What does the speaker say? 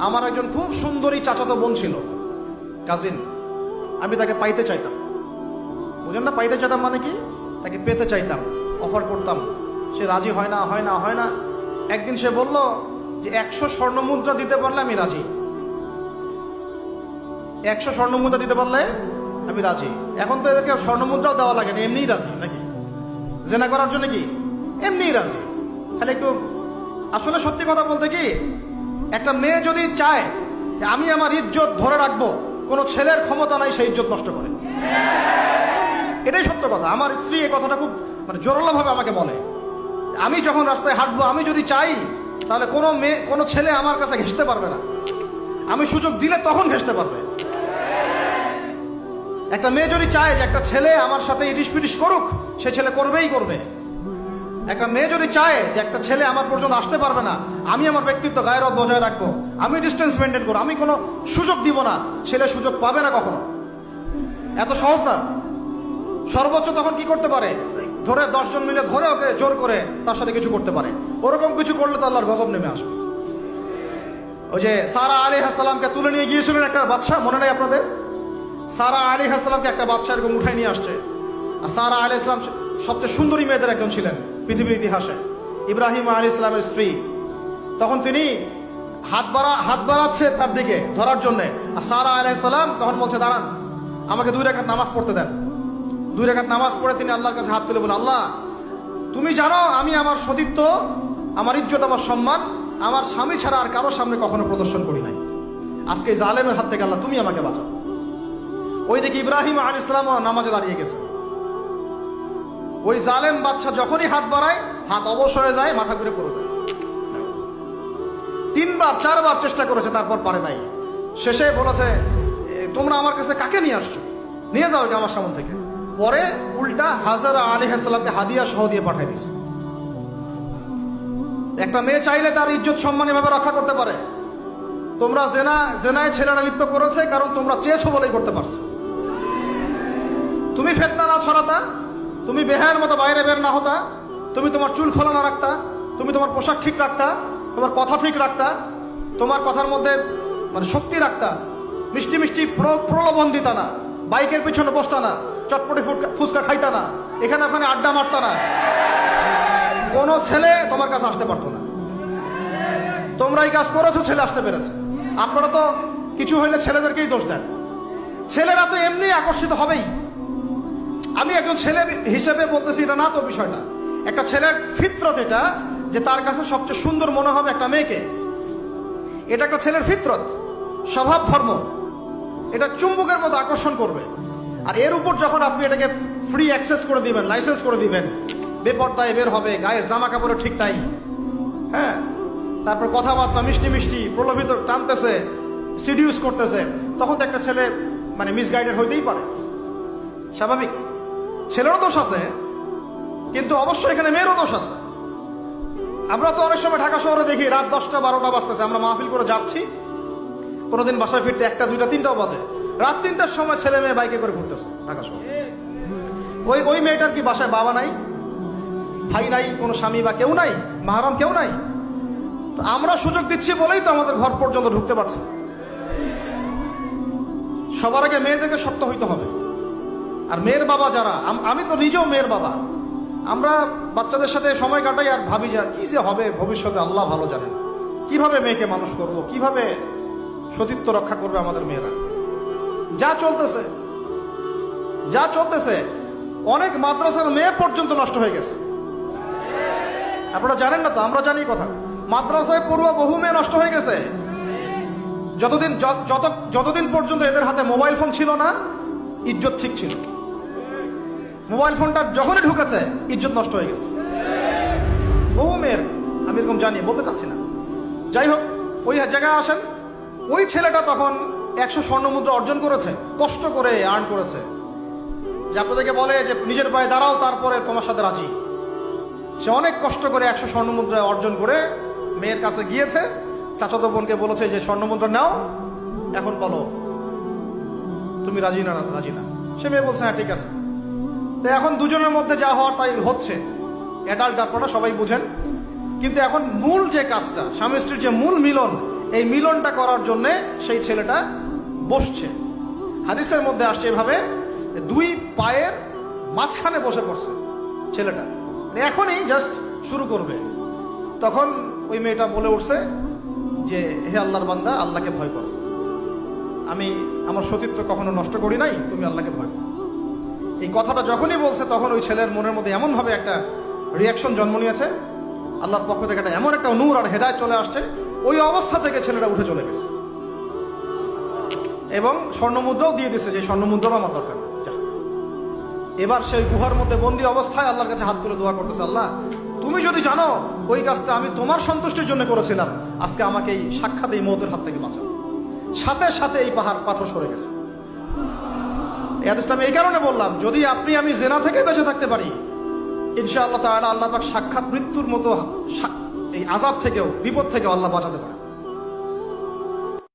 আমার একজন খুব সুন্দরী চাচাতো বোন ছিল, কাজিন। আমি তাকে পাইতে চাইতাম, বুঝেন না? পাইতে চাইতাম মানে কি? তাকে পেতে চাইতাম, অফার করতাম। সে রাজি হয় না, হয় না, হয় না। একদিন সে বলল যে 100 স্বর্ণ মুদ্রা দিতে পারলে আমি রাজি। 100 স্বর্ণ মুদ্রা দিতে পারলে আমি রাজি। এখন তো এদেরকে স্বর্ণ মুদ্রাও দেওয়া লাগে না, এমনিই রাজি নাকি? জেনা করার জন্য কি এমনিই রাজি? খালি একটু, আসলে সত্যি কথা বলতে কি, একটা মেয়ে যদি চায় যে আমি আমার ইজ্জত ধরে রাখবো, কোনো ছেলের ক্ষমতা নাই সেই ইজ্জত নষ্ট করে। এটাই সত্য কথা। আমার স্ত্রী এই কথাটা খুব জোরালোভাবে আমাকে বলে। আমি যখন রাস্তায় হাঁটবো, আমি যদি চাই, তাহলে কোনো মেয়ে, কোনো ছেলে আমার কাছে ঘেঁষতে পারবে না। আমি সুযোগ দিলে তখন ঘেঁষতে পারবে। একটা মেয়ে যদি চায় যে একটা ছেলে আমার সাথে ইটিস পিটিস করুক, সে ছেলে করবেই করবে। একটা মেয়ে যদি চায় যে একটা ছেলে আমার পর্যন্ত আসতে পারবে না, আমি আমার ব্যক্তিত্ব গায়রত বজায় রাখবো, আমি ডিস্টেন্স মেনটেন করবো, আমি কোনো সুযোগ দিব না, ছেলে সুযোগ পাবে না কখনো। এত সহজ না। সর্বোচ্চ তখন কি করতে পারে? ধরে 10 জন মিলে ধরে ওকে জোর করে তার সাথে কিছু করতে পারে। ওরকম কিছু করলে তো আল্লাহর গজব নেমে আসবে। ওই যে সারা আলাইহিস সালামকে তুলে নিয়ে গিয়েছিলেন একটা বাদশা, মনে নেই আপনাদের? সারা আলাইহিস সালামকে একটা বাদশা এরকম উঠাই নিয়ে আসছে। আর সারা আলাইহিস সালাম সবচেয়ে সুন্দরী মেয়েদের একজন ছিলেন পৃথিবীর ইতিহাসে, ইব্রাহিম আলাইহিস সালামের স্ত্রী। তখন তিনি হাত বাড়াচ্ছে তার দিকে ধরার জন্য। আর সারা আলাইহিস সালাম তখন বলছে, দাঁড়ান, আমাকে 2 রাকাত নামাজ পড়তে দেন। 2 রাকাত নামাজ পড়ে তিনি আল্লাহর কাছে হাত তুলে বলেন, আল্লাহ, তুমি জানো আমি আমার সতীত্ব, আমার ইজ্জত, আমার সম্মান আমার স্বামী ছাড়া আর কারোর সামনে কখনো প্রদর্শন করি নাই। আজকে এই জালেমের হাত থেকে আল্লাহ তুমি আমাকে বাঁচাও। ওইদিকে ইব্রাহিম আলাইহিস সালাম নামাজে দাঁড়িয়ে গেছে। ওই জালেম বাদশা যখনই হাত বাড়ায়, হাত অবশ হয়ে যায়, মাথা ঘুরে পড়ে যায়। 3-4 চেষ্টা করেছে, তারপর পারে নাই। শেষে বলেছে, তোমরা আমার কাছে কাকে নিয়ে আসছো? নিয়ে যাও আমার সামনে থেকে। পরে উল্টা হাজারা আলাইহিস সালামকে হাদিয়া সহ দিয়ে পাঠিয়ে দিয়েছে। একটা মেয়ে চাইলে তার ইজ্জত সম্মান এভাবে রক্ষা করতে পারে। তোমরা জেনায় ছেলেরা লিপ্ত করেছে, কারণ তোমরা চেয়েছো বলেই করতে পারছো। তুমি ফিতনা না ছড়াতা, তুমি বেহায়ের মতো বাইরে বের না হতা, তুমি তোমার চুল খোলা না রাখতা, তুমি তোমার পোশাক ঠিক রাখতা, তোমার কথা ঠিক রাখতা, তোমার কথার মধ্যে শক্তি রাখতা, মিষ্টি মিষ্টি প্রলোভন দিতা না, বাইকের পিছনে বসতা না, চটপটি ফুচকা খাইতা না, এখানে ওখানে আড্ডা মারতা না, কোনো ছেলে তোমার কাছে আসতে পারতো না। তোমরা এই কাজ করেছো, ছেলে আসতে পেরেছে। আপনারা তো কিছু হইলে ছেলেদেরকেই দোষ দেন। ছেলেরা তো এমনি আকর্ষিত হবেই। আমি একজন ছেলে হিসেবে বলতেছি, এটা না তো বিষয়টা। একটা ছেলের ফিতরত এটা, যে তার কাছে সবচেয়ে সুন্দর মনে হবে একটা মেয়েকে। এটা একটা ছেলের ফিতরত, স্বভাব ধর্ম। এটা চুম্বকের মতো আকর্ষণ করবে। আর এর উপর যখন আপনি এটাকে ফ্রি অ্যাক্সেস করে দিবেন, লাইসেন্স করে দিবেন, বেপরদায় বের হবে, গায়ের জামা কাপড়ও ঠিক নাই, হ্যাঁ, তারপর কথাবার্তা মিষ্টি মিষ্টি প্রলোভিত টানতেছে, সিডিউস করতেছে, তখন তো একটা ছেলে মিসগাইডেড হইতেই পারে। স্বাভাবিক। ছেলেরও দোষ আছে, কিন্তু অবশ্যই এখানে মেয়েরও দোষ আছে। আমরা তো অনেক সময় ঢাকা শহরে দেখি রাত 10টা-12টা বাজতেছে, আমরা মাহফিল করে যাচ্ছি, কোনোদিন বাসায় ফিরতে 1টা, 2টা, 3টাও বাজে। রাত 3টার সময় ছেলে মেয়ে বাইকে করে ঘুরতেছে ঢাকা শহরে। ওই মেয়েটার কি বাসায় বাবা নাই, ভাই নাই, কোনো স্বামী বা কেউ নাই, মাহরম কেউ নাই? তো আমরা সুযোগ দিচ্ছি বলেই তো আমাদের ঘর পর্যন্ত ঢুকতে পারছে। সবার আগে মেয়েদেরকে শক্ত হইতে হবে। আর মেয়ের বাবা যারা, আমি তো নিজেও মেয়ের বাবা, আমরা বাচ্চাদের সাথে সময় কাটাই আর ভাবি যা কি যে হবে ভবিষ্যতে আল্লাহ ভালো জানেন। কিভাবে মেয়েকে মানুষ করব, কিভাবে সতীত্ব রক্ষা করবে আমাদের মেয়েরা। যা চলতেছে অনেক মাদ্রাসার মেয়ে পর্যন্ত নষ্ট হয়ে গেছে। আপনারা জানেন না তো, আমরা জানি কথা। মাদ্রাসায় পড়ুয়া বহু মেয়ে নষ্ট হয়ে গেছে। যতদিন পর্যন্ত এদের হাতে মোবাইল ফোন ছিল না, ইজ্জত ঠিক ছিল। মোবাইল ফোনটা যখনই ঢুকেছে, ইজ্জত নষ্ট হয়ে গেছে বহু মেয়ের। আমি এরকম জানি, বলতে চাচ্ছি না। যাই হোক, ওই জায়গায় আসেন, ওই ছেলেটা তখন 100 স্বর্ণ মুদ্রা অর্জন করেছে, কষ্ট করে আর্ন করেছে। যে আপনাদেরকে বলে যে নিজের পায়ে দাঁড়াও, তারপরে তোমার সাথে রাজি। সে অনেক কষ্ট করে 100 স্বর্ণ মুদ্রা অর্জন করে মেয়ের কাছে গিয়েছে। চাচাতো বোনকে বলেছে যে স্বর্ণ মুদ্রা নাও, এখন বলো তুমি রাজি না। সে মেয়ে বলছে হ্যাঁ ঠিক আছে। তো এখন দুজনের মধ্যে যা হওয়ার তাই হচ্ছে। অ্যাডাল্ট আপনারা সবাই বুঝেন। কিন্তু এখন মূল যে কাজটা, স্বামী স্ত্রীর যে মূল মিলন, এই মিলনটা করার জন্যে সেই ছেলেটা বসছে। হাদিসের মধ্যে আসছে এভাবে, দুই পায়ের মাঝখানে বসে পড়ছে ছেলেটা, মানে এখনই জাস্ট শুরু করবে। তখন ওই মেয়েটা বলে উঠছে যে হে আল্লাহর বান্দা, আল্লাহকে ভয় করো, আমি আমার সতীত্ব কখনো নষ্ট করি নাই, তুমি আল্লাহকে ভয় করো। এই কথাটা যখনই বলছে তখন ওই ছেলের মনের মধ্যে এমনভাবে একটা রিয়াকশন জন্ম নিয়েছে, আল্লাহর পক্ষ থেকে এমন একটা নূর আর হেদায়েত চলে আসছে, ওই অবস্থা থেকে ছেলেটা উঠে চলে গেছে এবং স্বর্ণমুদ্রাও দিয়ে দিচ্ছে, যে স্বর্ণমুদ্রাও আমার দরকার নেই, যা। এবার সেই গুহার মধ্যে বন্দি অবস্থায় আল্লাহর কাছে হাত তুলে দোয়া করতেছে, আল্লাহ তুমি যদি জানো ওই কাজটা আমি তোমার সন্তুষ্টির জন্য করেছিলাম, আজকে আমাকে এই সাক্ষাৎ এই মৌতের হাত থেকে বাঁচাও। সাথে সাথে এই পাথর সরে গেছে। এই হাদিসটা আমি এই কারণে বললাম, যদি আপনি আমি জেনা থেকে বেঁচে থাকতে পারি, ইনশাআল্লাহ তাআলা আল্লাহ পাক সাক্ষাৎ মৃত্যুর মতো এই আযাব থেকেও, বিপদ থেকেও আল্লাহ বাঁচাতে পারে।